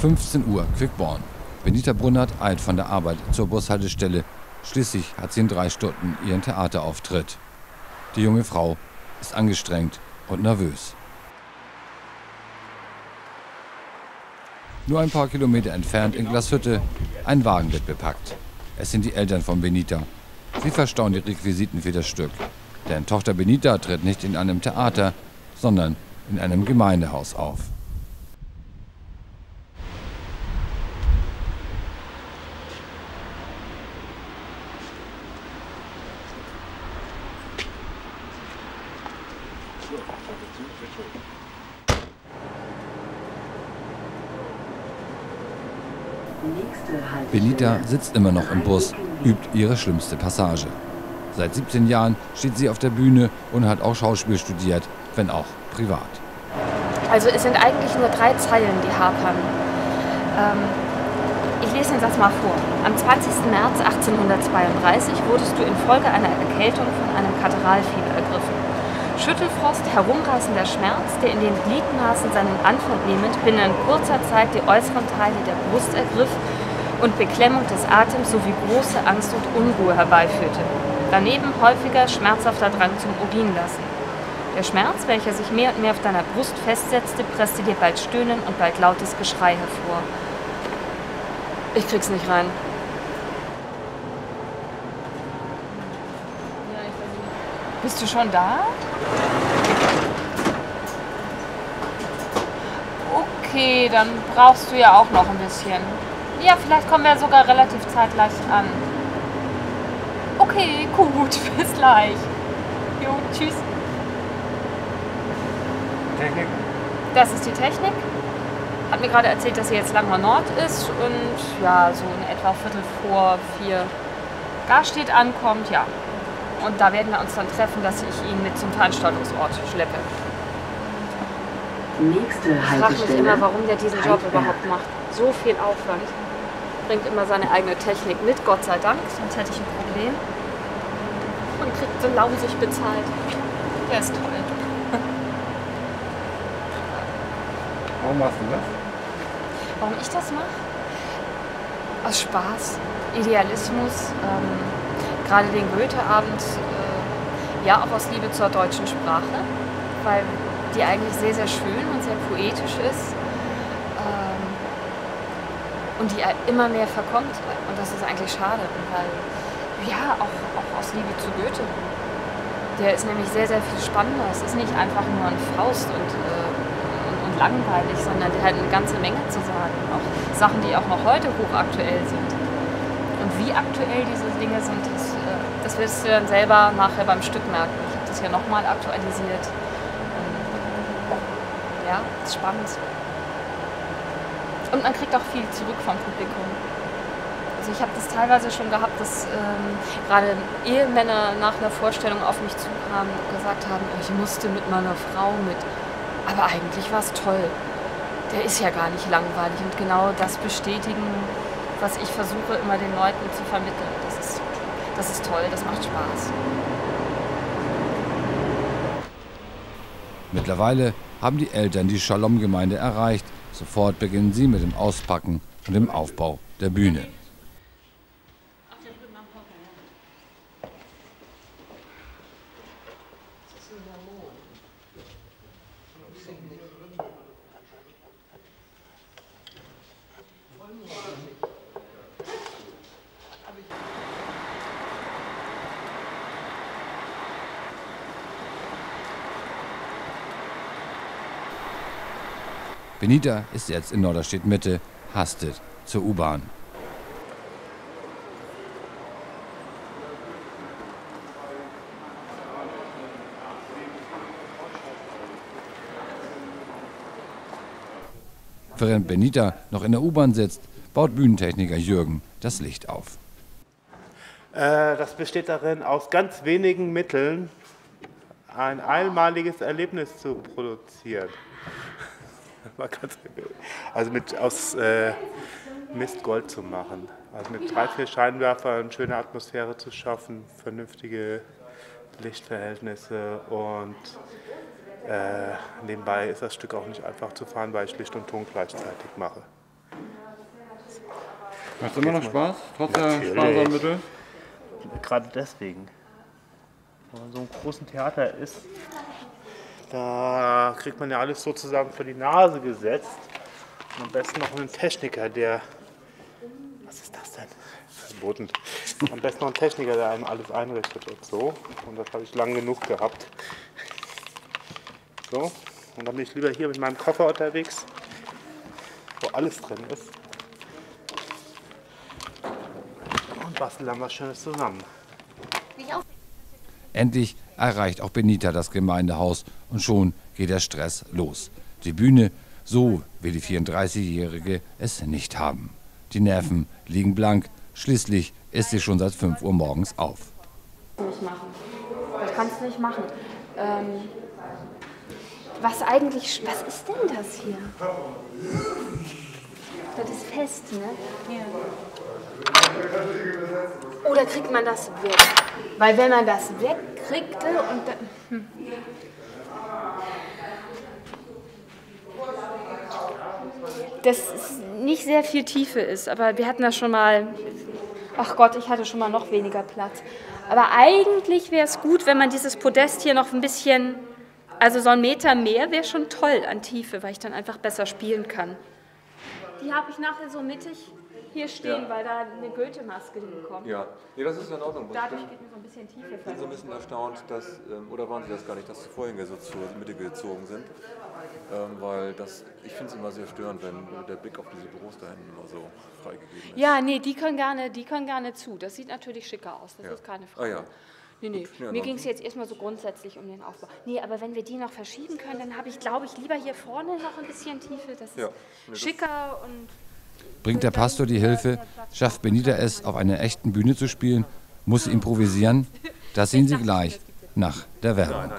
15 Uhr, Quickborn. Benita Brunnert eilt von der Arbeit zur Bushaltestelle. Schließlich hat sie in 3 Stunden ihren Theaterauftritt. Die junge Frau ist angestrengt und nervös. Nur ein paar Kilometer entfernt in Glashütte, ein Wagen wird bepackt. Es sind die Eltern von Benita. Sie verstauen die Requisiten für das Stück. Denn Tochter Benita tritt nicht in einem Theater, sondern in einem Gemeindehaus auf. Benita sitzt immer noch im Bus, übt ihre schlimmste Passage. Seit 17 Jahren steht sie auf der Bühne und hat auch Schauspiel studiert, wenn auch privat. Also es sind eigentlich nur 3 Zeilen, die hapern. Ich lese den Satz mal vor. Am 20. März 1832 wurdest du infolge einer Erkältung von einem Katarrhalfieber ergriffen. Schüttelfrost, herumreißender Schmerz, der in den Gliedmaßen seinen Anfang nehmend binnen kurzer Zeit die äußeren Teile der Brust ergriff und Beklemmung des Atems sowie große Angst und Unruhe herbeiführte. Daneben häufiger schmerzhafter Drang zum Urinlassen. Der Schmerz, welcher sich mehr und mehr auf deiner Brust festsetzte, presste dir bald Stöhnen und bald lautes Geschrei hervor. Ich krieg's nicht rein. Bist du schon da? Okay, dann brauchst du ja auch noch ein bisschen. Ja, vielleicht kommen wir sogar relativ zeitgleich an. Okay, gut, bis gleich. Jo, tschüss. Technik? Das ist die Technik. Hat mir gerade erzählt, dass sie jetzt Langmar Nord ist und ja, so in etwa 3:45 Garstedt ankommt, ja. Und da werden wir uns dann treffen, dass ich ihn mit zum Veranstaltungsort schleppe. Nächste Ich frage mich Haltestelle. immer, warum der diesen Job Heidberg. überhaupt macht. So viel Aufwand. Bringt immer seine eigene Technik mit, Gott sei Dank, sonst hätte ich ein Problem. Und kriegt so lausig bezahlt. Der ist toll. Warum machst du das? Warum ich das mache? Aus Spaß, Idealismus, gerade den Goethe-Abend, ja auch aus Liebe zur deutschen Sprache, weil die eigentlich sehr, sehr schön und sehr poetisch ist und die immer mehr verkommt. Und das ist eigentlich schade, weil, ja, auch aus Liebe zu Goethe. Der ist nämlich sehr, sehr viel spannender. Es ist nicht einfach nur ein Faust und langweilig, sondern der hat eine ganze Menge zu sagen. Auch Sachen, die auch noch heute hochaktuell sind. Und wie aktuell diese Dinge sind, das wirst du dann selber nachher beim Stück merken. Ich habe das hier nochmal aktualisiert. Ja, ist spannend. Und man kriegt auch viel zurück vom Publikum. Also ich habe das teilweise schon gehabt, dass gerade Ehemänner nach einer Vorstellung auf mich zukamen und gesagt haben, ich musste mit meiner Frau mit. Aber eigentlich war es toll. Der ist ja gar nicht langweilig. Und genau das bestätigen, was ich versuche, immer den Leuten zu vermitteln. Das ist toll, das macht Spaß. Mittlerweile haben die Eltern die Shalom-Gemeinde erreicht. Sofort beginnen sie mit dem Auspacken und dem Aufbau der Bühne. Benita ist jetzt in Norderstedt Mitte, hastet zur U-Bahn. Während Benita noch in der U-Bahn sitzt, baut Bühnentechniker Jürgen das Licht auf. Das besteht darin, aus ganz wenigen Mitteln ein einmaliges Erlebnis zu produzieren. Also aus Mist Gold zu machen. Also mit 3, 4 Scheinwerfern eine schöne Atmosphäre zu schaffen, vernünftige Lichtverhältnisse und nebenbei ist das Stück auch nicht einfach zu fahren, weil ich Licht und Ton gleichzeitig mache. Hast du immer noch Spaß, trotz der Natürlich. sparsamen Mittel? Gerade deswegen. Wenn man so einem großen Theater ist, da kriegt man ja alles sozusagen vor die Nase gesetzt. Und am besten noch einen Techniker, der... Was ist das denn? Verboten. Am besten noch einen Techniker, der einem alles einrichtet und so. Und das habe ich lang genug gehabt. So. Und dann bin ich lieber hier mit meinem Koffer unterwegs, wo alles drin ist. Und bastel dann was Schönes zusammen. Endlich erreicht auch Benita das Gemeindehaus und schon geht der Stress los. Die Bühne, so will die 34-Jährige es nicht haben. Die Nerven liegen blank, schließlich ist sie schon seit 5 Uhr morgens auf. Nicht machen. Das kannst du nicht machen. Was ist denn das hier? Das ist fest, ne? Ja. Oder kriegt man das weg? Weil wenn man das wegkriegte und dann... Dass es nicht sehr viel Tiefe ist, aber wir hatten das schon mal... Ach Gott, ich hatte schon mal noch weniger Platz. Aber eigentlich wäre es gut, wenn man dieses Podest hier noch ein bisschen... Also so 1 Meter mehr wäre schon toll an Tiefe, weil ich dann einfach besser spielen kann. Die habe ich nachher so mittig hier stehen, weil da eine Goethe-Maske hinkommt. Ja, nee, das ist in Ordnung. Dadurch geht mir so ein bisschen Tiefe Ich bin so ein bisschen erstaunt, dass, oder waren Sie das gar nicht, dass die Vorhänge so zur Mitte gezogen sind? Weil ich finde es immer sehr störend, wenn der Blick auf diese Büros da hinten immer so freigegeben ist. Ja, nee, die können gar nicht zu. Das sieht natürlich schicker aus, das ist keine Frage. Ah ja. Nee. Ja, Mir ging es jetzt erstmal so grundsätzlich um den Aufbau. Nee, aber wenn wir die noch verschieben können, dann habe ich, glaube ich, lieber hier vorne noch ein bisschen Tiefe. Das ist schicker und... Bringt der Pastor die Hilfe, schafft Benita es, auf einer echten Bühne zu spielen, muss sie improvisieren? Das sehen Sie gleich nach der Werbung.